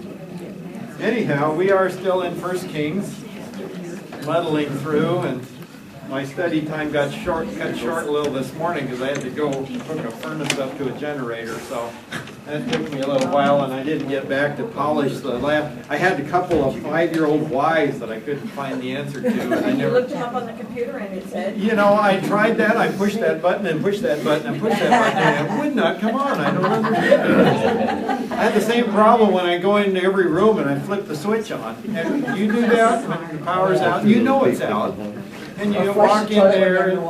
So, anyhow, we are still in 1 Kings, muddling through, and my study time got cut short a little this morning because I had to go hook a furnace up to a generator, so that took me a little while, and I didn't get back to polish the lab. I had a couple of 5-year-old whys that I couldn't find the answer to, and I You never... looked them up on the computer and it said? You know, I tried that, I pushed that button and pushed that button and pushed that button, and it would not come on. I don't understand it. I had the same problem when I go into every room and I flip the switch on. And you do that when the power's out, you know it's out. And you walk in there, and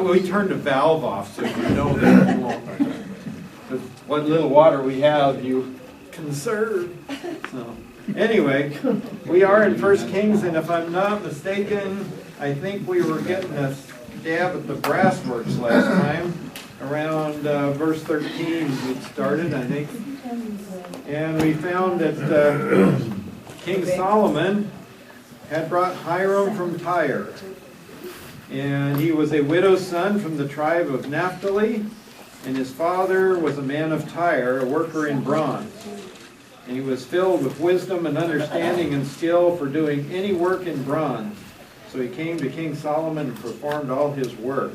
we turned the valve off so you know that you won't. Because what little water we have, you conserve. So, anyway, we are in 1 Kings, and if I'm not mistaken, I think we were getting a stab at the brass works last time. Around verse 13 we started, I think. And we found that King Solomon had brought Hiram from Tyre. And he was a widow's son from the tribe of Naphtali, and his father was a man of Tyre, a worker in bronze. And he was filled with wisdom and understanding and skill for doing any work in bronze. So he came to King Solomon and performed all his work.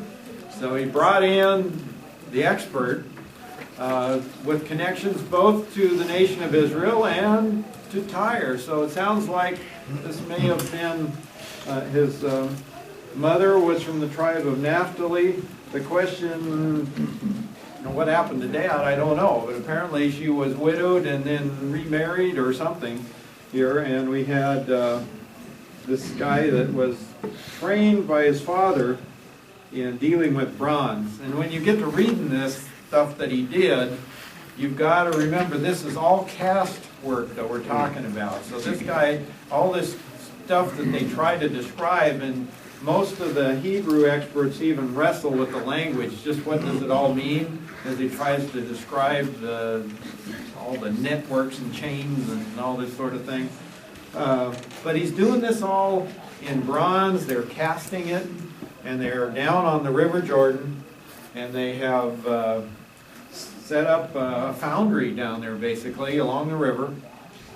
So he brought in the expert with connections both to the nation of Israel and to Tyre. So it sounds like this may have been his mother was from the tribe of Naphtali. The question, what happened to Dad, I don't know. But apparently she was widowed and then remarried or something here. And we had this guy that was trained by his father in dealing with bronze. And when you get to reading this stuff that he did, you've got to remember this is all cast work that we're talking about. So this guy, all this stuff that they try to describe, and most of the Hebrew experts even wrestle with the language. Just what does it all mean? As he tries to describe all the networks and chains and all this sort of thing. But he's doing this all in bronze. They're casting it, and they're down on the River Jordan, and they have set up a foundry down there, basically, along the river.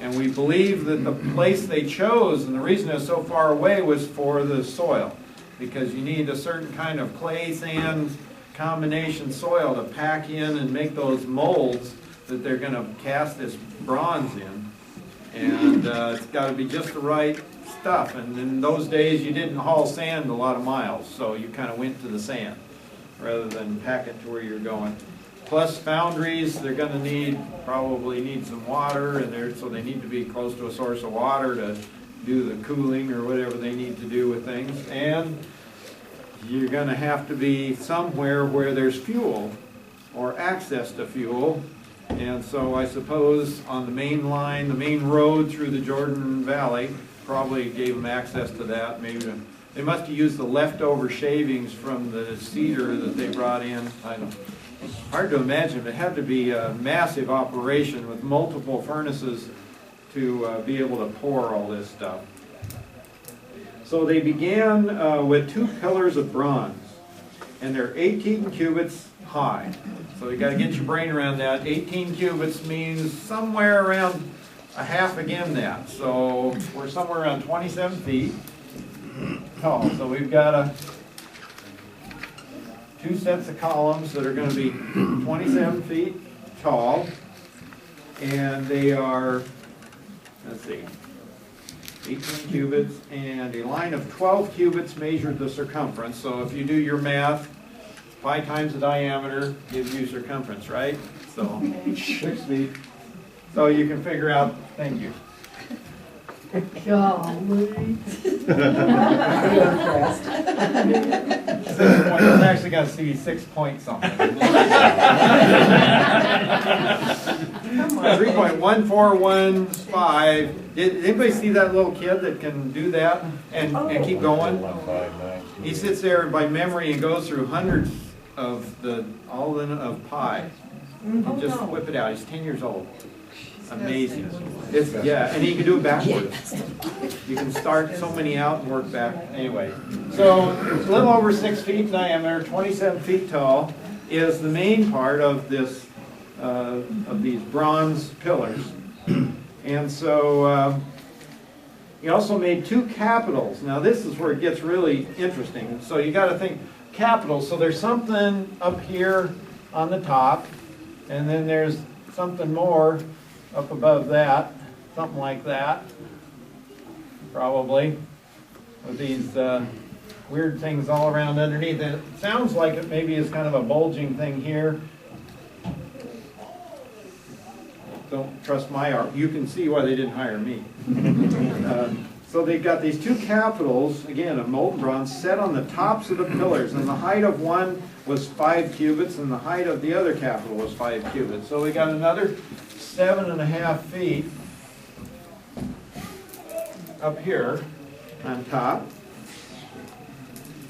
And we believe that the place they chose, and the reason it's so far away, was for the soil. Because you need a certain kind of clay sand combination soil to pack in and make those molds that they're going to cast this bronze in. And it's got to be just the right stuff. And in those days, you didn't haul sand a lot of miles, so you kind of went to the sand rather than pack it to where you're going. Plus foundries, they're going to probably need some water, and so they need to be close to a source of water to do the cooling or whatever they need to do with things. And you're going to have to be somewhere where there's fuel or access to fuel. And so I suppose on the main line, the main road through the Jordan Valley, probably gave them access to that. Maybe they must have used the leftover shavings from the cedar that they brought in. I don't know. Hard to imagine, but it had to be a massive operation with multiple furnaces to be able to pour all this stuff. So they began with 2 pillars of bronze, and they're 18 cubits high. So you got to get your brain around that. 18 cubits means somewhere around a half again that. So we're somewhere around 27 feet tall. So we've got 2 sets of columns that are going to be 27 feet tall, and they are, let's see, 18 cubits, and a line of 12 cubits measured the circumference. So if you do your math, pi times the diameter gives you circumference, right? So 6 feet. So you can figure out, thank you. Golly. I'm actually going to see 6 point something. 3.1415. Did anybody see that little kid that can do that and keep going? He sits there by memory and goes through hundreds of of pi. And just whip it out. He's 10 years old. Amazing. Yeah, and you can do it backwards. You can start so many out and work back. Anyway, so it's a little over 6 feet in diameter, 27 feet tall, is the main part of this of these bronze pillars. And so he also made 2 capitals. Now this is where it gets really interesting. So you got to think capitals. So there's something up here on the top, and then there's something more up above that, something like that, probably, with these weird things all around underneath. And it sounds like it maybe is kind of a bulging thing here. Don't trust my art. You can see why they didn't hire me. So they've got these 2 capitals, again, of molten bronze, set on the tops of the pillars. And the height of one was 5 cubits, and the height of the other capital was 5 cubits. So we got another 7.5 feet up here on top.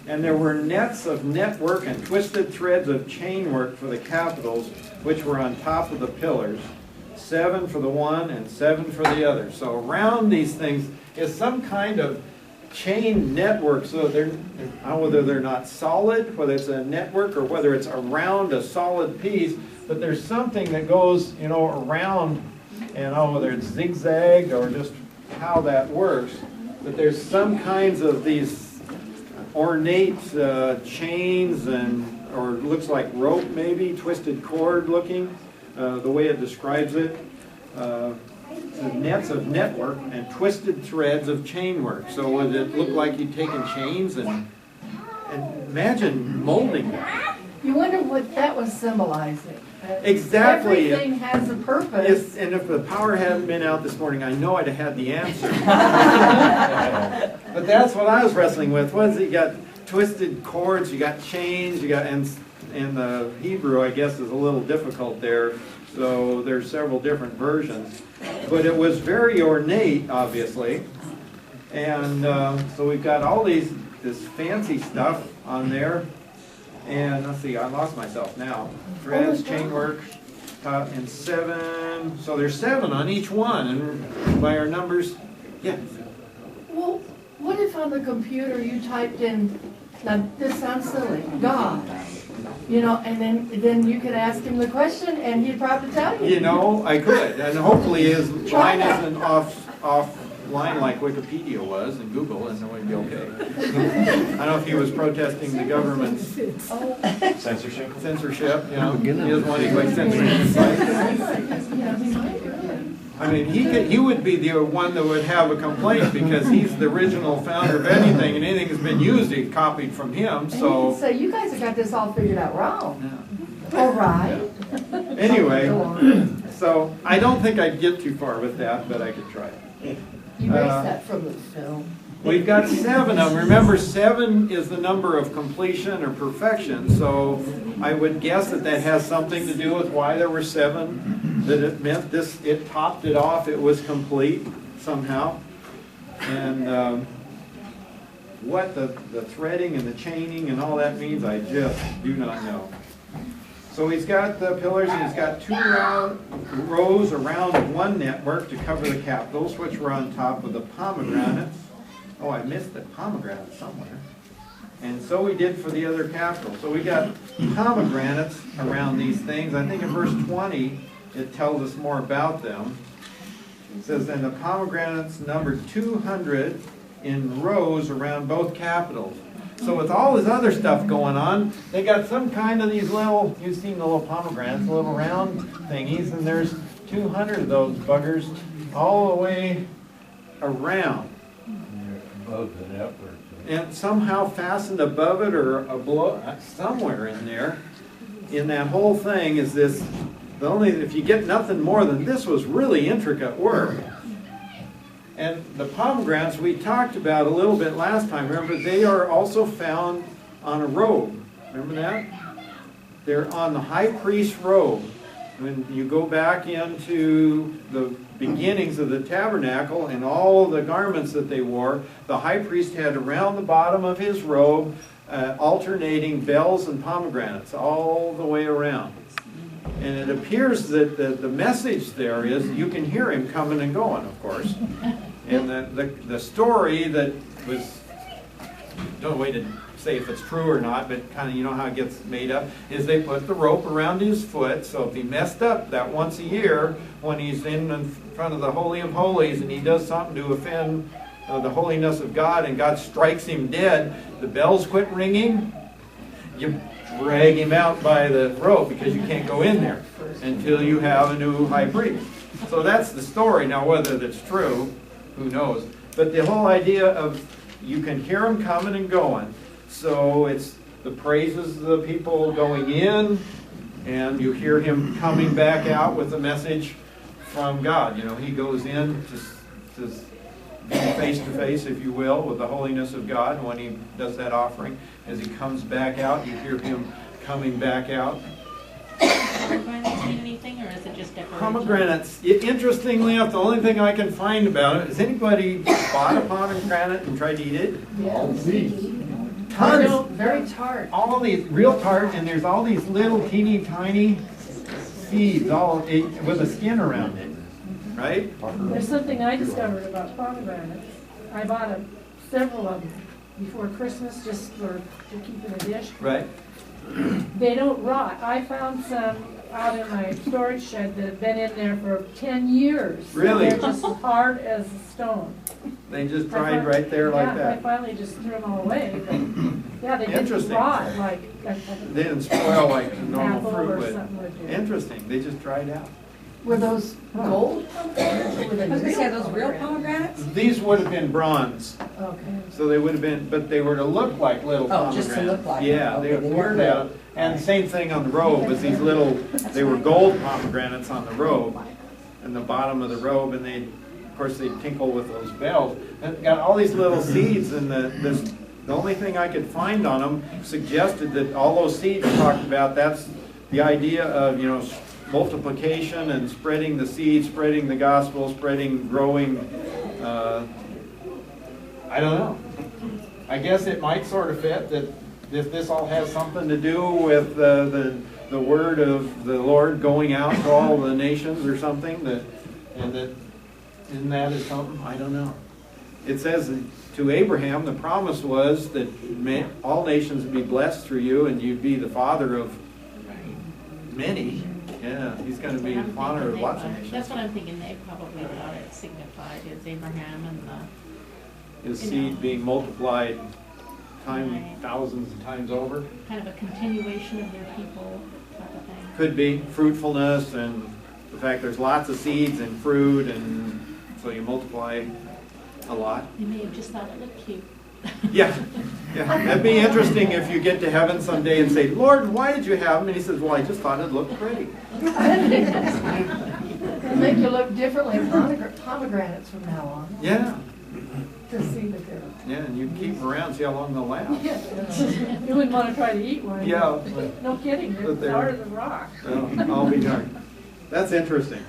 And there were nets of network and twisted threads of chainwork for the capitals, which were on top of the pillars. 7 for the one and 7 for the other. So around these things is some kind of chain network, so they're, whether they're not solid, whether it's a network or whether it's around a solid piece, but there's something that goes, you know, around, and whether it's zigzagged or just how that works, but there's some kinds of these ornate chains and, or looks like rope maybe, twisted cord looking, the way it describes it. Nets of network and twisted threads of chainwork. So would it look like you'd taken chains and imagine molding that? You wonder what that was symbolizing. Exactly. Everything has a purpose. Yes, and if the power hadn't been out this morning, I know I'd have had the answer. But that's what I was wrestling with. Was you got twisted cords, you got chains, you got, and the Hebrew, I guess, is a little difficult there. So there's several different versions. But it was very ornate, obviously. And so we've got all this fancy stuff on there. And let's see, I lost myself now. Threads, chainwork, and 7. So there's 7 on each one. And by our numbers, yeah. Well, what if on the computer you typed in, now this sounds silly, God, you know, and then you could ask him the question and he'd probably tell you. You know, I could. And hopefully his line isn't offline like Wikipedia was and Google, and then we'd be okay. I don't know if he was protesting the government's Censorship? censorship, you know. He doesn't want anybody censoring his site. Yeah, he might do. I mean, he would be the one that would have a complaint because he's the original founder of anything, and anything that's been used, he copied from him, And so. you could say, you guys have got this all figured out wrong. All right. Anyway, Go on. so I don't think I'd get too far with that, but I could try. You erased that from the film. We've got 7 of them. Remember, 7 is the number of completion or perfection, so I would guess that that has something to do with why there were 7, that it meant this, it topped it off, it was complete somehow. And what the threading and the chaining and all that means, I just do not know. So he's got the pillars, and he's got 2 rows around one network to cover the capitals, which were on top of the pomegranates. Oh, I missed the pomegranate somewhere. And so we did for the other capitals. So we got pomegranates around these things. I think in verse 20, it tells us more about them. It says, and the pomegranates numbered 200 in rows around both capitals. So with all this other stuff going on, they got some kind of these little, you've seen the little pomegranates, little round thingies, and there's 200 of those buggers all the way around. Above the network. And somehow fastened above it or below, somewhere in there, in that whole thing is this, the only, if you get nothing more than this was really intricate work. And the pomegranates we talked about a little bit last time. Remember, they are also found on a robe. Remember that? They're on the high priest's robe. When you go back into the beginnings of the tabernacle and all the garments that they wore, the high priest had around the bottom of his robe alternating bells and pomegranates all the way around. And it appears that the message there is, you can hear him coming and going, of course. And the story that was, no way to say if it's true or not, but kind of, you know how it gets made up, is they put the rope around his foot, so if he messed up that once a year, when he's in front of the Holy of Holies and he does something to offend the holiness of God and God strikes him dead, the bells quit ringing, you drag him out by the rope because you can't go in there until you have a new high priest. So that's the story. Now whether that's true, who knows. But the whole idea of you can hear him coming and going. So it's the praises of the people going in, and you hear him coming back out with a message from God. You know, he goes in to be face to face, if you will, with the holiness of God. And when he does that offering, as he comes back out, you hear him coming back out. Pomegranates mean anything, or is it just decoration? Pomegranates, interestingly enough, the only thing I can find about it, has anybody bought a pomegranate and tried to eat it? Tons. Very tart. All these, real tart, and there's all these little teeny tiny seeds, with a skin around it, right? There's something I discovered about pomegranates. I bought several of them before Christmas just to keep in a dish. Right? They don't rot. I found some out in my storage shed that had been in there for 10 years. Really? They're just as hard as a stone. They just dried right there like Yeah, I that. finally just threw them all away. But yeah, they didn't Interesting. rot like They didn't spoil like the normal apple fruit or would. something would do. Interesting, they just dried out. Were those gold pomegranates or were they I was gonna say, are those real pomegranates? pomegranates? These would have been bronze, Okay. so they would have been, but they were to look like little Oh, pomegranates. just to look like Yeah, them. they Okay, were they poured weren't out. And same thing on the robe, was these little, they were gold pomegranates on the robe, and the bottom of the robe, and they, of course, they tinkle with those bells. And got all these little seeds, and the only thing I could find on them suggested that all those seeds talked about, that's the idea of, you know, multiplication and spreading the seed, spreading the gospel, spreading, growing, I don't know. I guess it might sort of fit that if this all has something to do with the word of the Lord going out to all the nations or something, and that is something, I don't know. It says that to Abraham, the promise was that all nations would be blessed through you, and you'd be the father of many. Yeah, he's going to be the father of lots of nations. That's what I'm thinking, they probably thought it signified is Abraham and His seed being multiplied Right. thousands of times over. kind of a continuation of their people type of thing. Could be fruitfulness and the fact there's lots of seeds and fruit, and so you multiply a lot. They may have just thought it looked cute. Yeah, yeah. It'd be interesting if you get to heaven someday and say, Lord, why did you have them? And he says, well, I just thought it looked pretty. It'll make you look differently at pomegranates from now on, Yeah, to see that they're. yeah, and you keep them around, see how long they'll last. You wouldn't want to try to eat one. Yeah. No kidding, But they're they're- hard as a rock. Well, I'll be darned. That's interesting.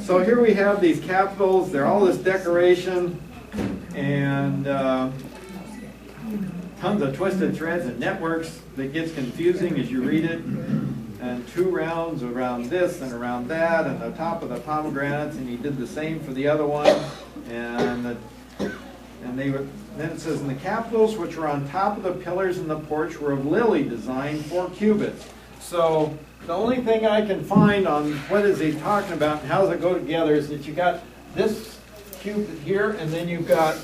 So here we have these capitals, they're all this decoration, and tons of twisted threads and networks that gets confusing as you read it. And 2 rounds around this and around that, and the top of the pomegranates, and he did the same for the other one. And then it says, and the capitals which were on top of the pillars in the porch were of lily design, 4 cubits. So the only thing I can find on what is he talking about and how does it go together is that you got this cubit here, and then you've got,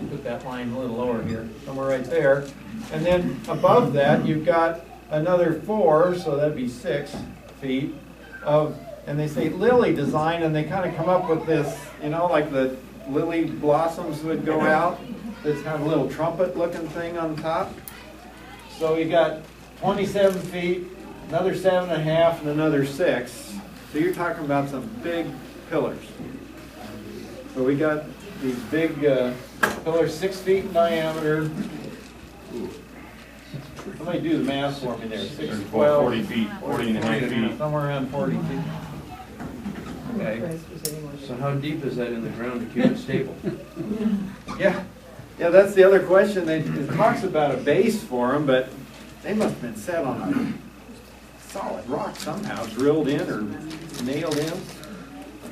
put that line a little lower here, somewhere right there. And then above that, you've got another 4, so that'd be 6 feet of, and they say lily design, and they kind of come up with this, you know, like the lily blossoms would go out. This kind of little trumpet looking thing on top. So you got 27 feet, another 7.5, and another 6. So you're talking about some big pillars. So we got these big pillars, 6 feet in diameter. Somebody do the math for me there. 6, There's 12, 40 feet, 40 and a half feet. somewhere around 40 feet. Okay. So how deep is that in the ground to keep it stable? Yeah, yeah, that's the other question. It talks about a base for them, but they must have been set on a solid rock somehow, drilled in or nailed in.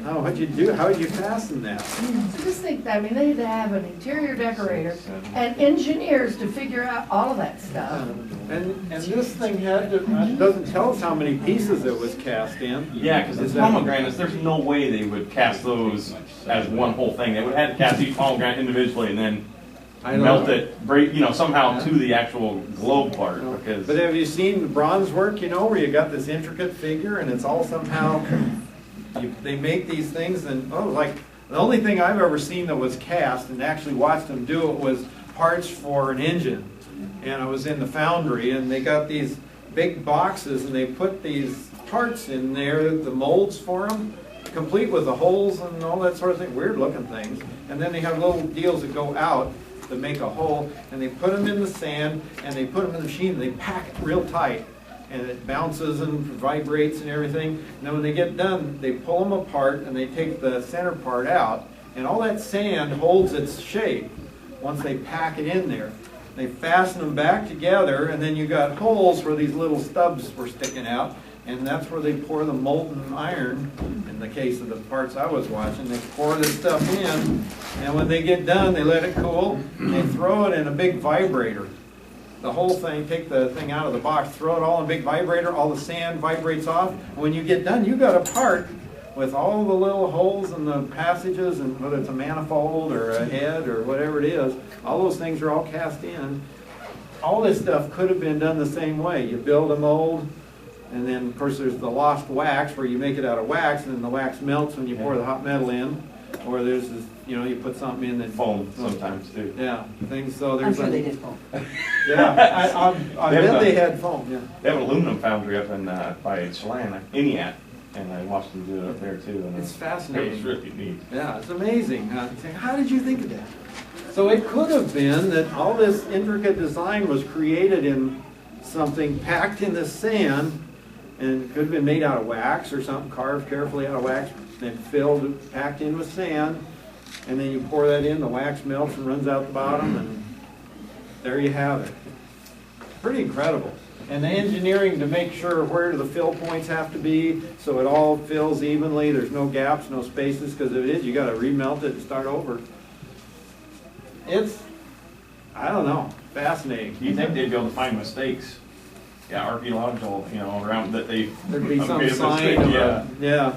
Oh, what'd you do? How'd you fasten that? So just think, I mean, they had to have an interior decorator and engineers to figure out all of that stuff. And this thing had to, it doesn't tell us how many pieces it was cast in. Yeah, because Is the that- pomegranates, there's no way they would cast those as one whole thing. They would have to cast each pomegranate individually and then I don't melt know. it, break, somehow to the actual globe part, because. But have you seen the bronze work, where you got this intricate figure and it's all somehow, they make these things and, like, the only thing I've ever seen that was cast and actually watched them do it was parts for an engine. And I was in the foundry and they got these big boxes and they put these parts in there, the molds for them, complete with the holes and all that sort of thing, weird looking things. And then they have little deals that go out to make a hole, and they put them in the sand, and they put them in the machine, and they pack it real tight, and it bounces and vibrates and everything. And then when they get done, they pull them apart, and they take the center part out, and all that sand holds its shape once they pack it in there. They fasten them back together, and then you got holes where these little stubs were sticking out, and that's where they pour the molten iron. In the case of the parts I was watching, they pour this stuff in, and when they get done, they let it cool, and they throw it in a big vibrator. The whole thing, take the thing out of the box, throw it all in a big vibrator, all the sand vibrates off. When you get done, you got a part with all the little holes and the passages, and whether it's a manifold or a head or whatever it is, all those things are all cast in. All this stuff could have been done the same way. You build a mold, and then, of course, there's the lost wax where you make it out of wax, and then the wax melts when you pour the hot metal in. Or there's this, you put something in that Foam sometimes too. Yeah, things. So I'm there's. sure they did foam. Yeah, I bet they had foam. Yeah. They have an aluminum foundry up in, by Chelan, Eniat, and I watched them do it up there too. And It's it fascinating. was really neat. Yeah, it's amazing. How did you think of that? So it could have been that all this intricate design was created in something packed in the sand, and it could have been made out of wax or something, carved carefully out of wax, then filled, packed in with sand, and then you pour that in, the wax melts and runs out the bottom, and there you have it. Pretty incredible. And the engineering to make sure where the fill points have to be, so it all fills evenly, there's no gaps, no spaces, because if it is, you gotta remelt it and start over. It's, I don't know, fascinating. Do you think they'd be able to find mistakes? Yeah, archaeological, around that they. There'd be some made a sign mistake, of yeah. yeah.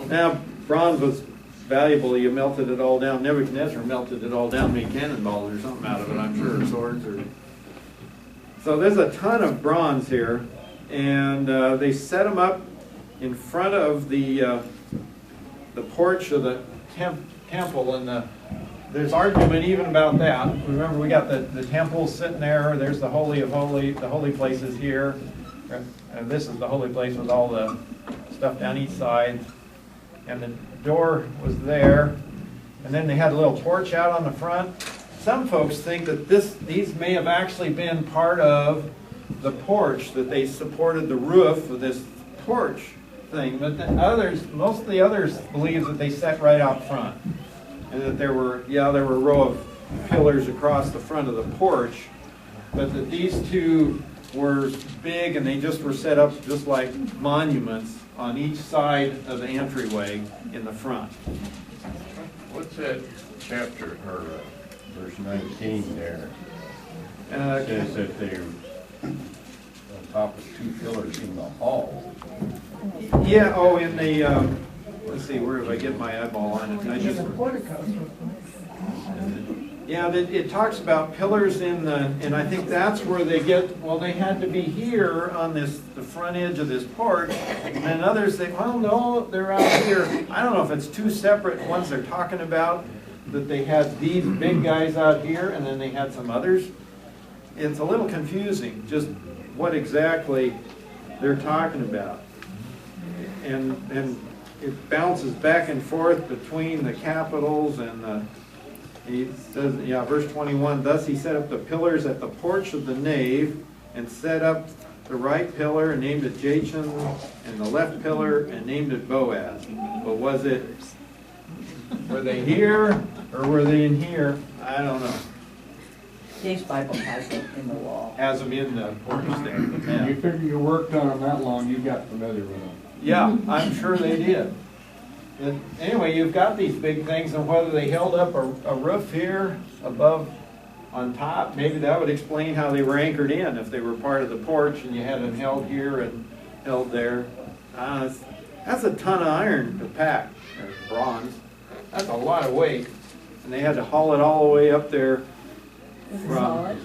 Now, bronze was valuable, you melted it all down. Nebuchadnezzar melted it all down, made cannonballs or something out of it, I'm sure, or swords or. So there's a ton of bronze here, and they set them up in front of the porch of the temple, and there's argument even about that. Remember, we got the temple sitting there, there's the Holy of Holies, the holy place is here, and this is the holy place with all the stuff down each side, and the door was there, and then they had a little porch out on the front. Some folks think that these may have actually been part of the porch, that they supported the roof of this porch thing, but most of the others believe that they sat right out front. And that there were a row of pillars across the front of the porch, but that these two were big and they just were set up just like monuments on each side of the entryway in the front. What's that chapter, or verse 19 there? It says that they're on top of two pillars in the hall. Yeah, in the, let's see, where did I get my eyeball on it? Yeah, it talks about pillars and I think that's where they had to be here on the front edge of this porch, and then others say, well, no, they're out here. I don't know if it's two separate ones they're talking about, that they had these big guys out here and then they had some others. It's a little confusing, just what exactly they're talking about. And it bounces back and forth between the capitals and he says, verse 21, thus he set up the pillars at the porch of the nave and set up the right pillar and named it Jachin, and the left pillar and named it Boaz. But were they here or were they in here? I don't know. Dave's Bible has it in the wall. Has them in the porch there. You figure you worked on them that long, you got familiar with them. Yeah, I'm sure they did. Anyway, you've got these big things, and whether they held up a roof here above on top, maybe that would explain how they were anchored in, if they were part of the porch and you had them held here and held there. That's a ton of iron to pack, or bronze. That's a lot of weight. And they had to haul it all the way up there. Is it from- solid?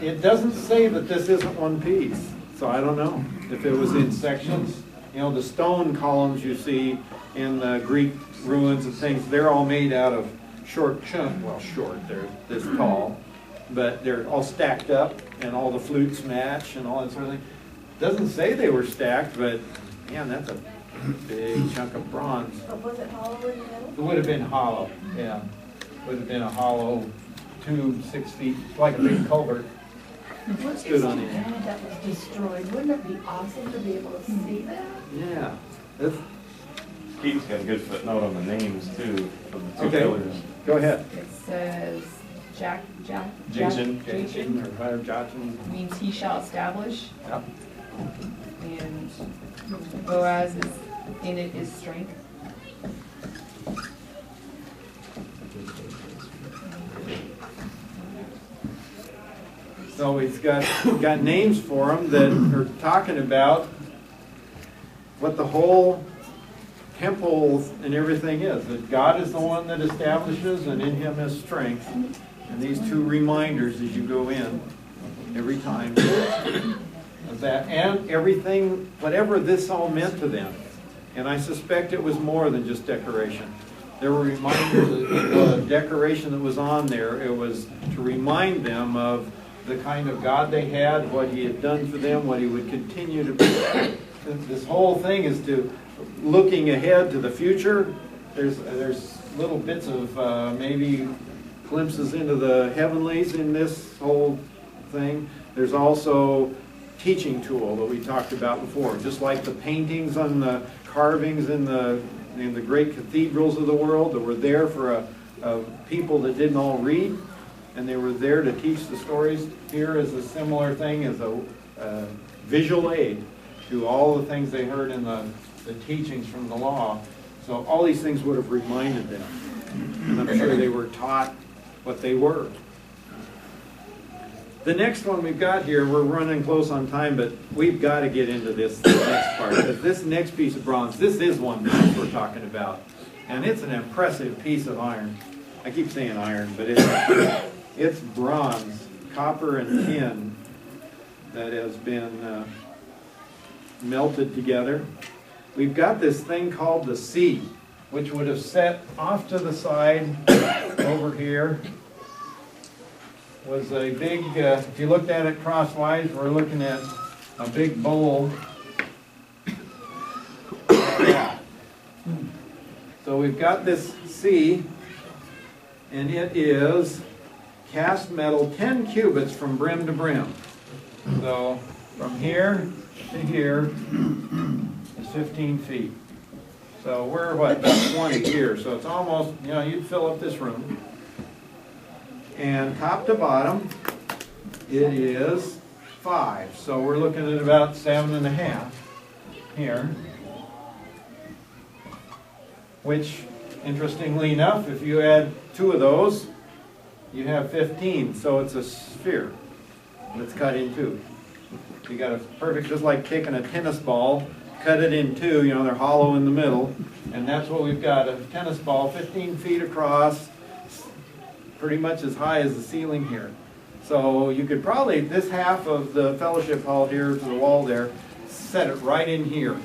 It doesn't say that this isn't one piece, so I don't know if it was in sections. You know, the stone columns you see in the Greek ruins and things, they're all made out of short they're this tall, but they're all stacked up and all the flutes match and all that sort of thing. Doesn't say they were stacked, but man, that's a big chunk of bronze. But was it hollow in the middle? It would have been hollow, yeah. Would have been a hollow tube, 6 feet, like a big culvert. What's Stood too on it. bad that was destroyed? Wouldn't it be awesome to be able to see that? Yeah. That's- Keith's got a good footnote on the names too, of the two Okay. pillars. Go ahead. It says Jachin. Jachin Or fire Jachin. means he shall establish, Yep. and Boaz is, in it is strength. So he's got names for them that are talking about what the whole temple and everything is. That God is the one that establishes, and in him is strength. And these two reminders as you go in every time of that, and everything, whatever this all meant to them. And I suspect it was more than just decoration. There were reminders of the decoration that was on there. It was to remind them of the kind of God they had, what he had done for them, what he would continue to be. This whole thing is to looking ahead to the future. There's little bits of maybe glimpses into the heavenlies in this whole thing. There's also teaching tool that we talked about before, just like the paintings on the carvings in the great cathedrals of the world that were there for a people that didn't all read, and they were there to teach the stories. Here is a similar thing as a visual aid to all the things they heard in the teachings from the law. So all these things would have reminded them, and I'm sure they were taught what they were. The next one we've got here, we're running close on time, but we've got to get into this next part. Because this next piece of bronze, this is one piece we're talking about. And it's an impressive piece of iron. I keep saying iron, but it's bronze, copper and tin that has been melted together. We've got this thing called the sea, which would have set off to the side over here. Was a big, if you looked at it crosswise, we're looking at a big bowl. So we've got this sea, and it is cast metal 10 cubits from brim to brim. So from here to here is 15 feet. So we're what, about 20 here, so it's almost, you know, you'd fill up this room. And top to bottom, it is 5. So we're looking at about 7.5 here. Which, interestingly enough, if you add 2 of those, you have 15. So it's a sphere that's cut in 2. You got a perfect, just like taking a tennis ball, cut it in 2, you know, they're hollow in the middle. And that's what we've got, a tennis ball 15 feet across, pretty much as high as the ceiling here. So you could probably, this half of the fellowship hall here to the wall there, set it right in here.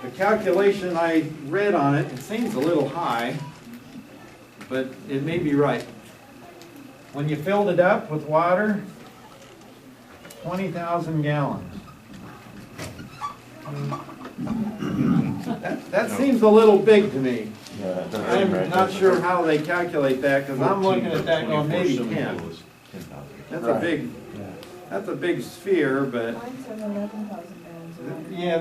The calculation I read on it, it seems a little high, but it may be right. When you filled it up with water, 20,000 gallons. That seems a little big to me. I'm not sure how they calculate that, because I'm looking at that going maybe 10. That's a big sphere, but Mine says 11,000 pounds. yeah,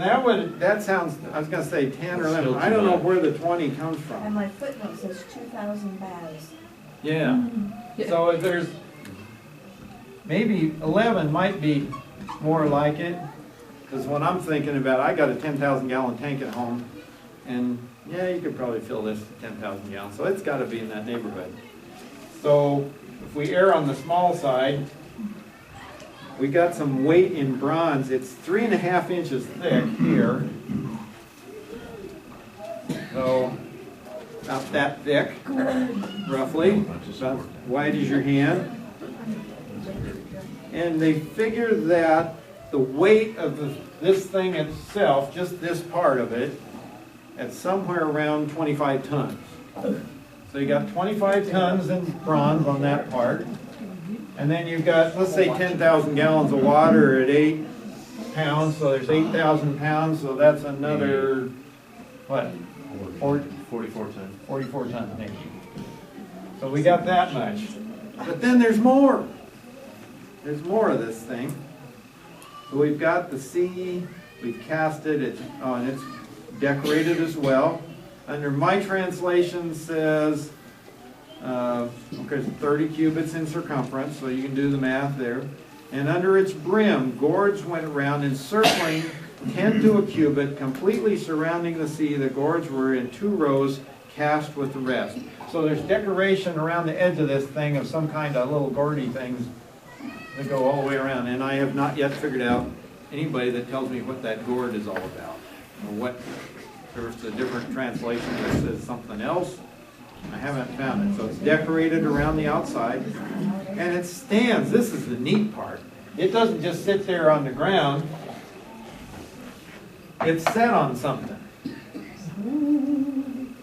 that sounds, I was gonna say 10 or 11. I don't know where the 20 comes And from. my footnote says 2,000 baths. Yeah, so there's, maybe 11 might be more like it, Because when I'm thinking about, I got a 10,000 gallon tank at home, and yeah, you could probably fill this 10,000 gallons, so it's got to be in that neighborhood. So if we err on the small side, we got some weight in bronze. It's 3.5 inches thick here. So about that thick, roughly, about wide as your hand. And they figure that the weight of this thing itself, just this part of it, at somewhere around 25 tons. So you got 25 tons in bronze on that part. And then you've got, let's say 10,000 gallons of water at 8 pounds, so there's 8,000 pounds, so that's another, what? 44 tons. 44 tons, maybe. So we got that much. But then there's more. There's more of this thing. So we've got the sea, we've cast it, and it's decorated as well. Under my translation says, okay, 30 cubits in circumference, so you can do the math there. And under its brim, gourds went around encircling 10 to a cubit, completely surrounding the sea. The gourds were in 2 rows, cast with the rest. So there's decoration around the edge of this thing of some kind of little gourdy things that go all the way around. And I have not yet figured out anybody that tells me what that gourd is all about. Or what, there's a different translation that says something else. I haven't found it. So it's decorated around the outside. And it stands. This is the neat part. It doesn't just sit there on the ground. It's set on something.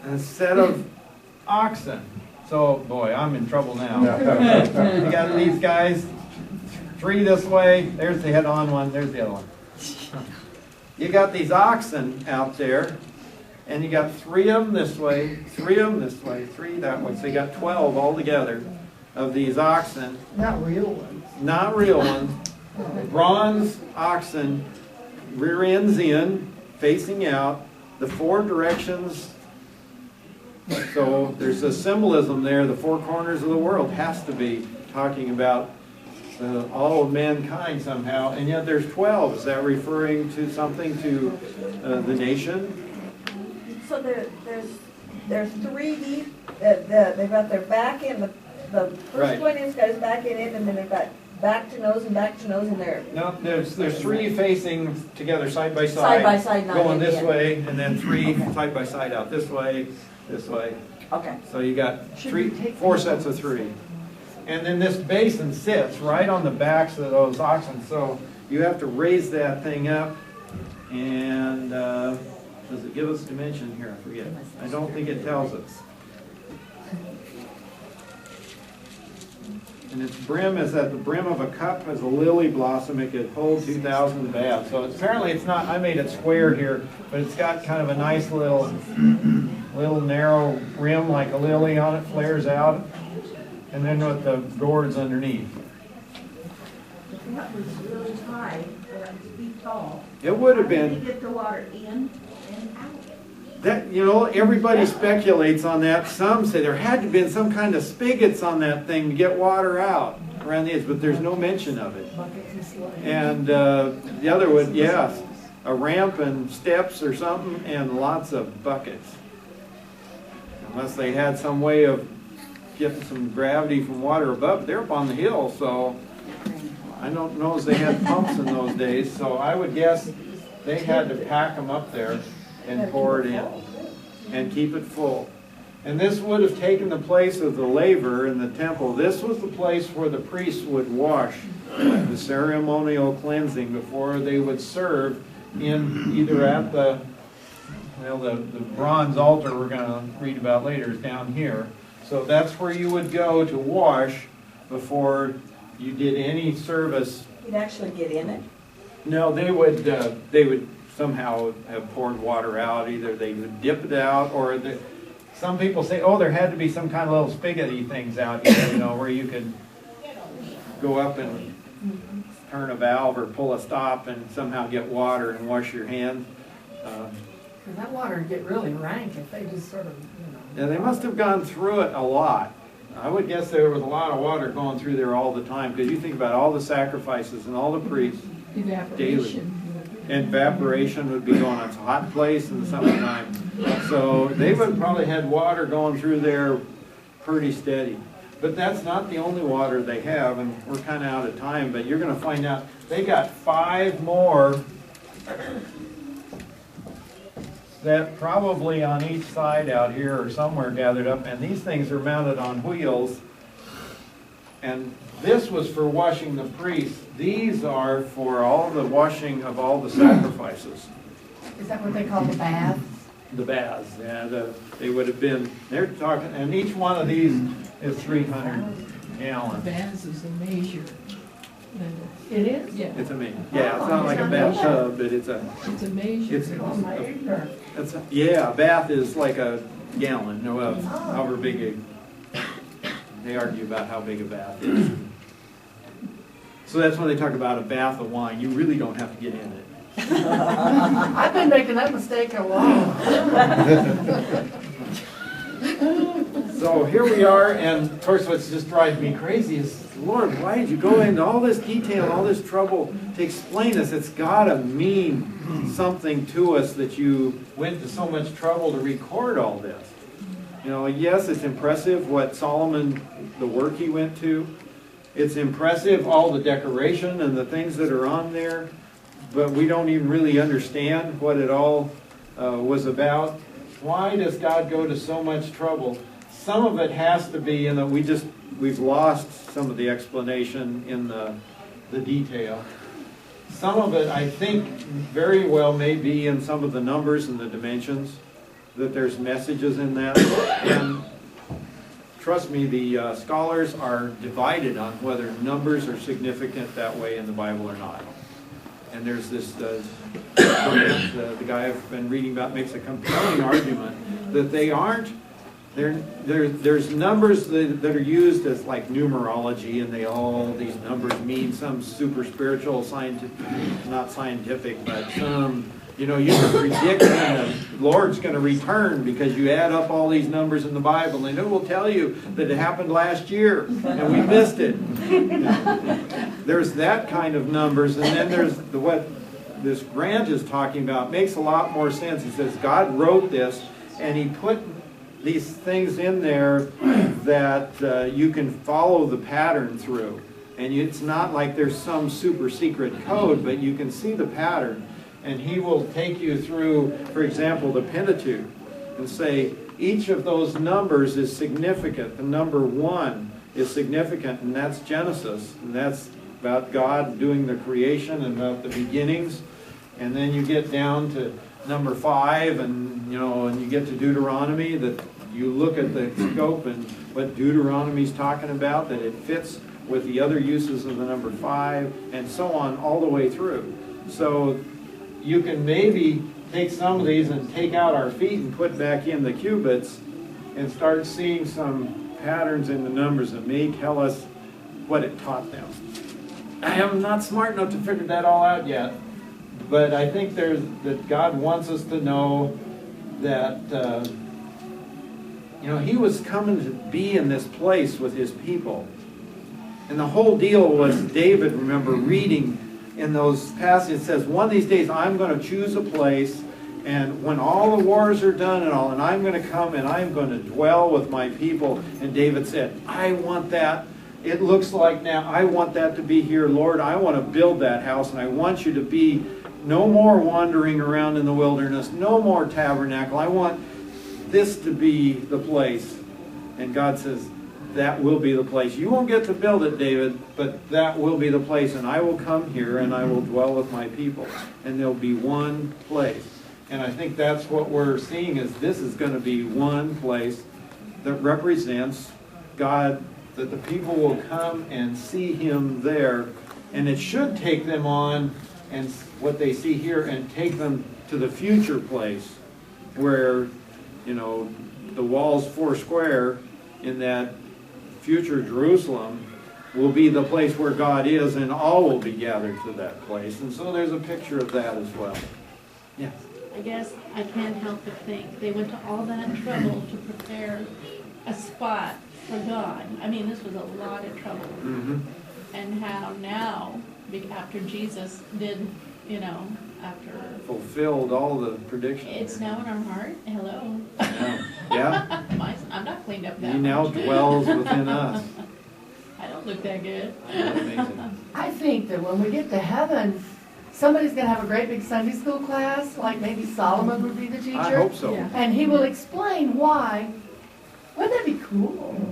A set of oxen. So, boy, I'm in trouble now. You got these guys, 3 this way. There's the head-on one. There's the other one. You got these oxen out there, and you got 3 of them this way, 3 of them this way, 3 that way. So you got 12 altogether of these oxen. Not real ones. Not real ones. Bronze oxen, rear ends in, facing out, the 4 directions. So there's a symbolism there. The 4 corners of the world has to be talking about all of mankind somehow. And yet there's 12. Is that referring to something, to the nation? So there's 3 deep, they've got their back in, the first Right. one is got his back in it, and then they've got back to nose and back to nose in there. No, there's 3 facing together side by side. Side by side, not going in the this end. way, and then 3 side by side out this way, this way. Okay. So you got 4 sets of 3. And then this basin sits right on the backs of those oxen. So you have to raise that thing up. And does it give us dimension here? I forget. I don't think it tells us. And its brim is at the brim of a cup as a lily blossom. It could hold 2,000 baths. So apparently it's not, I made it square here, but it's got kind of a nice little narrow rim like a lily on it, flares out. And then with the gourds underneath. That was really high, around feet tall. It would have How did been. you get the water in and out? That, you know, everybody speculates on that. Some say there had to have been some kind of spigots on that thing to get water out around the edge, but there's no mention of it. And the other would, yes, a ramp and steps or something, and lots of buckets. Unless they had some way of getting some gravity from water above. They're up on the hill, so I don't know if they had pumps in those days, so I would guess they had to pack them up there and pour it in and keep it full. And this would have taken the place of the laver in the temple. This was the place where the priests would wash, the ceremonial cleansing, before they would serve in either at the bronze altar we're going to read about later is down here. So that's where you would go to wash before you did any service. You'd actually get in it. No, they would somehow have poured water out. Either they would dip it out, or some people say, oh, there had to be some kind of little spigoty things out here, you know, where you could go up and turn a valve or pull a stop and somehow get water and wash your hands. That water would get really rank if they just sort of, Yeah, they must have gone through it a lot. I would guess there was a lot of water going through there all the time, because you think about all the sacrifices and all the priests daily. and evaporation would be going on. It's a hot place in the summertime. So they would probably had water going through there pretty steady. But that's not the only water they have, and we're kind of out of time, but you're going to find out they got 5 more that probably on each side out here or somewhere gathered up, and these things are mounted on wheels. And this was for washing the priests. These are for all the washing of all the sacrifices. Is that what they call the bath? The baths, yeah, they would have been, they're talking, and each one of these is 300 gallons. Baths is a measure. It is? Yeah, It's amazing. Yeah, it's not like a bathtub, but it's a, it's a measure. yeah, a bath is like a gallon, no, however big they argue about how big a bath is. So that's when they talk about a bath of wine. You really don't have to get in it. I've been making that mistake a while. So here we are, and of course what's just drives me crazy is, Lord, why did you go into all this detail and all this trouble to explain this? It's got to mean something to us that you went to so much trouble to record all this. You know, yes, it's impressive what Solomon, the work he went to. It's impressive, all the decoration and the things that are on there, but we don't even really understand what it all was about. Why does God go to so much trouble? Some of it has to be in that we've lost some of the explanation in the detail. Some of it, I think, very well may be in some of the numbers and the dimensions, that there's messages in that. And trust me, the scholars are divided on whether numbers are significant that way in the Bible or not. And there's this, the guy I've been reading about makes a compelling argument that they aren't, there's numbers that are used as like numerology, and these numbers mean some super spiritual, not scientific, but some, you know, you can predict when the Lord's going to return because you add up all these numbers in the Bible, and it will tell you that it happened last year, and we missed it. There's that kind of numbers, and then there's what this Grant is talking about makes a lot more sense. He says God wrote this, and he put these things in there that you can follow the pattern through. And it's not like there's some super secret code, but you can see the pattern. And he will take you through, for example, the Pentateuch, and say each of those numbers is significant. The number 1 is significant, and that's Genesis. And that's about God doing the creation and about the beginnings. And then you get down to number 5, and you get to Deuteronomy, that you look at the scope and what Deuteronomy's talking about, that it fits with the other uses of the number 5, and so on all the way through. So you can maybe take some of these and take out our feet and put back in the cubits and start seeing some patterns in the numbers that may tell us what it taught them. I am not smart enough to figure that all out yet, but I think that God wants us to know that he was coming to be in this place with his people. And the whole deal was, David, remember, reading in those passages, it says, one of these days I'm going to choose a place, and when all the wars are done and I'm going to come and I'm going to dwell with my people. And David said, I want that. It looks like now, I want that to be here. Lord, I want to build that house, and I want you to be no more wandering around in the wilderness, no more tabernacle. I want this to be the place. And God says, that will be the place. You won't get to build it, David, but that will be the place. And I will come here and I will dwell with my people. And there'll be one place. And I think that's what we're seeing, is this is going to be one place that represents God, that the people will come and see him there. And it should take them on and what they see here and take them to the future place where, the walls 4 square in that future Jerusalem will be the place where God is, and all will be gathered to that place. And so there's a picture of that as well. Yes? I guess I can't help but think they went to all that trouble to prepare a spot for God. I mean, this was a lot of trouble. Mm-hmm. And how now, after Jesus did, after. Fulfilled all the predictions. It's now in our heart, hello. Yeah, I'm not cleaned up he that now much. dwells within us. I don't look that good. Amazing. I think that when we get to heaven, somebody's gonna have a great big Sunday school class, like maybe Solomon would be the teacher. I hope so. Yeah. And he will explain why. Wouldn't that be cool?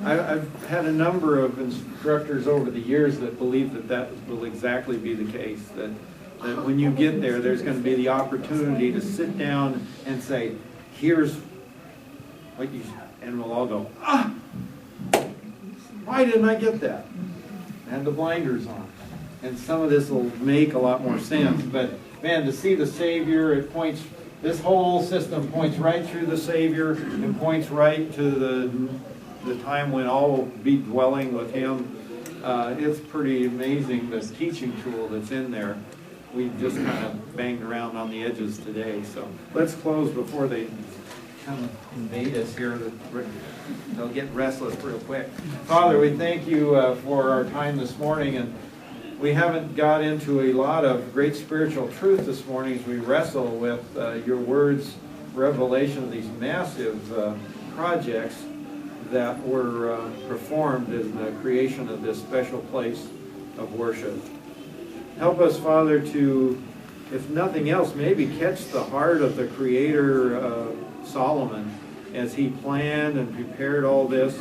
I've had a number of instructors over the years that believe that that will exactly be the case, that when you get there, there's going to be the opportunity to sit down and say, here's what you, and we'll all go, ah, why didn't I get that? And the blinders on. And some of this will make a lot more sense, but man, to see the Savior, it points, this whole system points right through the Savior and points right to the time when all will be dwelling with Him. It's pretty amazing, the teaching tool that's in there. We just kind of banged around on the edges today. So let's close before they come invade us here. They'll get restless real quick. Father, we thank you for our time this morning, and we haven't got into a lot of great spiritual truth this morning as we wrestle with your words, revelation of these massive projects that were performed in the creation of this special place of worship. Help us, Father, to, if nothing else, maybe catch the heart of the Creator, Solomon, as he planned and prepared all this,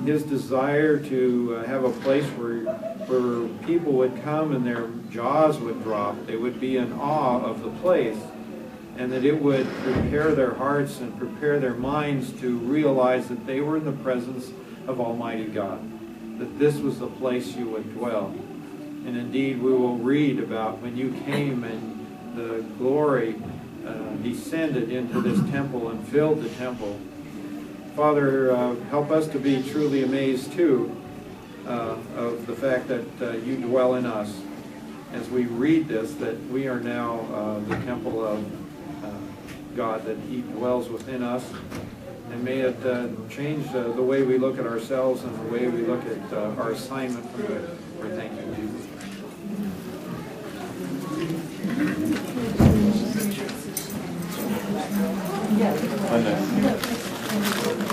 his desire to have a place where people would come and their jaws would drop. They would be in awe of the place, and that it would prepare their hearts and prepare their minds to realize that they were in the presence of Almighty God, that this was the place you would dwell. And indeed, we will read about when you came and the glory descended into this temple and filled the temple. Father, help us to be truly amazed, too, of the fact that you dwell in us. As we read this, that we are now the temple of God, that He dwells within us. And may it change the way we look at ourselves and the way we look at our assignment from you. We thank you, Jesus. Yeah. Linda.